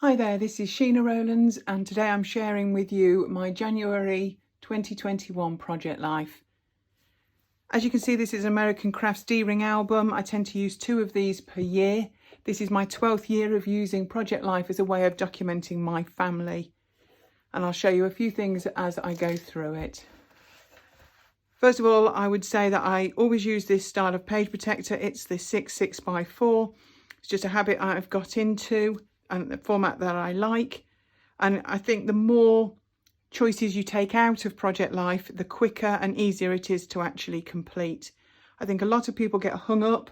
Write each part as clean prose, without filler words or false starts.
Hi there, this is Sheena Rowlands and today I'm sharing with you my January 2021 project life. As you can see, this is an American Crafts D-Ring album. I tend to use 2 of these per year. This is my 12th year of using Project Life as a way of documenting my family. And I'll show you a few things as I go through it. First of all, I would say that I always use this style of page protector. It's the 6x4. It's just a habit I've got into and the format that I like. And I think the more choices you take out of Project Life, the quicker and easier it is to actually complete. I think a lot of people get hung up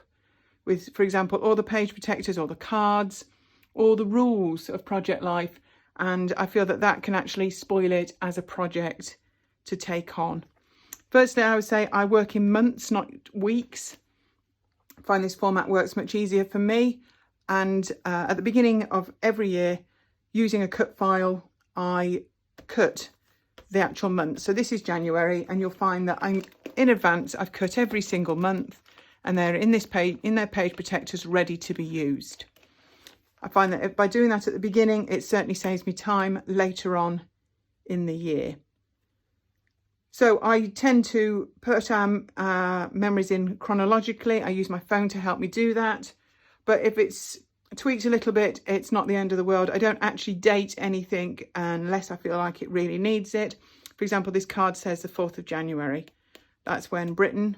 with, for example, all the page protectors or the cards, all the rules of Project Life. And I feel that that can actually spoil it as a project to take on. Firstly, I would say I work in months, not weeks. I find this format works much easier for me. And at the beginning of every year, using a cut file, I cut the actual month. So this is January, and you'll find that I'm in advance. I've cut every single month, and they're in their page protectors ready to be used. I find that by doing that at the beginning, it certainly saves me time later on in the year. So I tend to put memories in chronologically. I use my phone to help me do that. But if it's tweaked a little bit, it's not the end of the world. I don't actually date anything unless I feel like it really needs it. For example, this card says the 4th of January. That's when Britain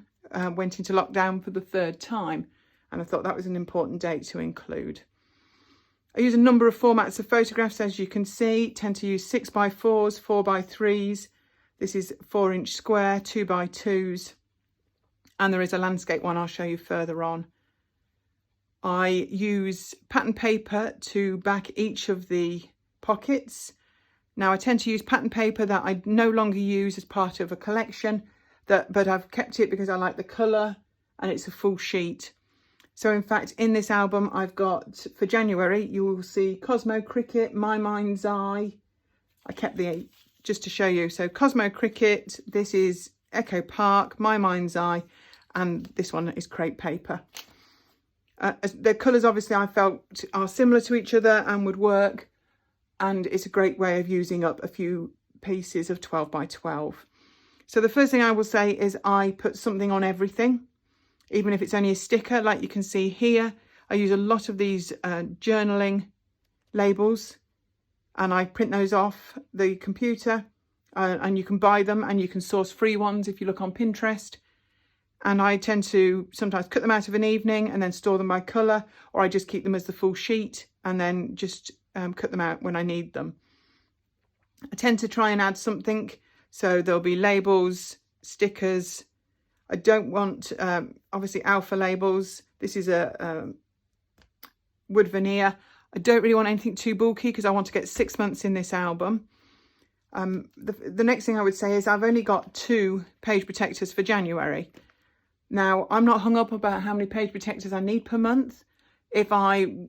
went into lockdown for the 3rd time. And I thought that was an important date to include. I use a number of formats of photographs, as you can see. Tend to use 6x4s, 4x3s. This is 4-inch square, 2x2s. And there is a landscape one I'll show you further on. I use pattern paper to back each of the pockets. Now I tend to use pattern paper that I no longer use as part of a collection, but I've kept it because I like the colour and it's a full sheet. So in fact, in this album I've got, for January, you will see Cosmo Cricket, My Mind's Eye. I kept the, just to show you. So Cosmo Cricket, this is Echo Park, My Mind's Eye, and this one is crepe paper. The colours obviously I felt are similar to each other and would work, and it's a great way of using up a few pieces of 12x12. So the first thing I will say is I put something on everything, even if it's only a sticker, like you can see here. I use a lot of these journaling labels, and I print those off the computer, and you can buy them and you can source free ones if you look on Pinterest. And I tend to sometimes cut them out of an evening and then store them by colour, or I just keep them as the full sheet and then just cut them out when I need them. I tend to try and add something, so there'll be labels, stickers. I don't want, obviously, alpha labels. This is a wood veneer. I don't really want anything too bulky because I want to get 6 months in this album. The next thing I would say is I've only got 2 page protectors for January. Now, I'm not hung up about how many page protectors I need per month. If I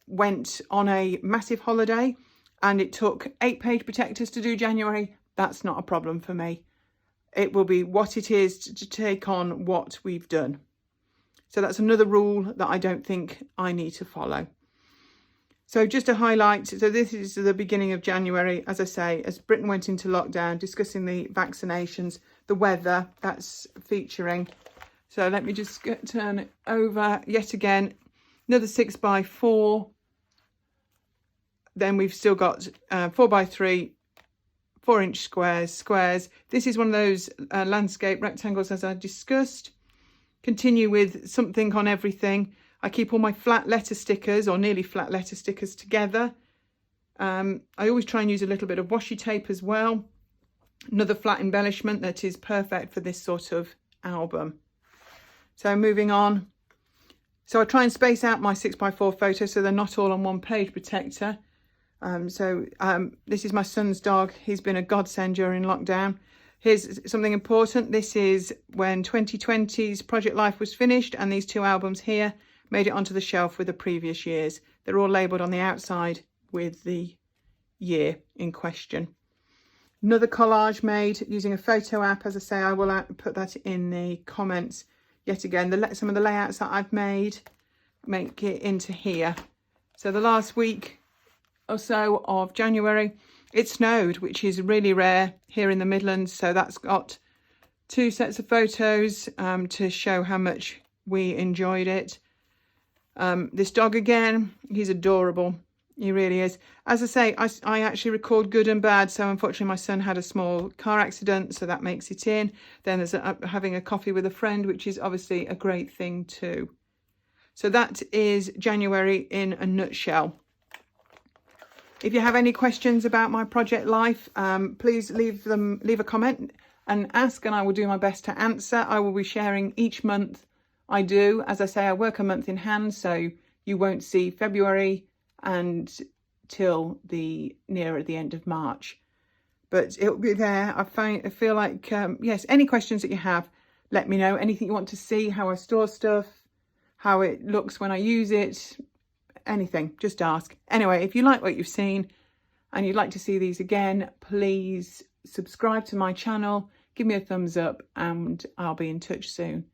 went on a massive holiday and it took 8 page protectors to do January, that's not a problem for me. It will be what it is to take on what we've done. So that's another rule that I don't think I need to follow. So just to highlight, so this is the beginning of January, as I say, as Britain went into lockdown, discussing the vaccinations, the weather, that's featuring. So let me just turn it over yet again, another 6x4. Then we've still got 4x3, 4-inch squares. This is one of those landscape rectangles, as I discussed. Continue with something on everything. I keep all my flat letter stickers, or nearly flat letter stickers, together. I always try and use a little bit of washi tape as well. Another flat embellishment that is perfect for this sort of album. So moving on. So I try and space out my 6x4 photos so they're not all on one page protector. This is my son's dog. He's been a godsend during lockdown. Here's something important. This is when 2020's Project Life was finished, and these 2 albums here made it onto the shelf with the previous years. They're all labelled on the outside with the year in question. Another collage made using a photo app. As I say, I will put that in the comments. Yet again, some of the layouts that I've made make it into here. So the last week or so of January, it snowed, which is really rare here in the Midlands. So that's got 2 sets of photos to show how much we enjoyed it. This dog again, he's adorable. He really is. As I say, I actually record good and bad. So unfortunately, my son had a small car accident, so that makes it in. Then there's having a coffee with a friend, which is obviously a great thing too. So that is January in a nutshell. If you have any questions about my project life, please leave a comment and ask, and I will do my best to answer. I will be sharing each month I do. As I say, I work a month in hand, so you won't see February and till nearer the end of March. But it'll be there. I feel like, yes, any questions that you have, let me know. Anything you want to see, how I store stuff, how it looks when I use it, anything, just ask. Anyway, if you like what you've seen and you'd like to see these again, please subscribe to my channel, give me a thumbs up, and I'll be in touch soon.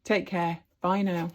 Take care. Bye now.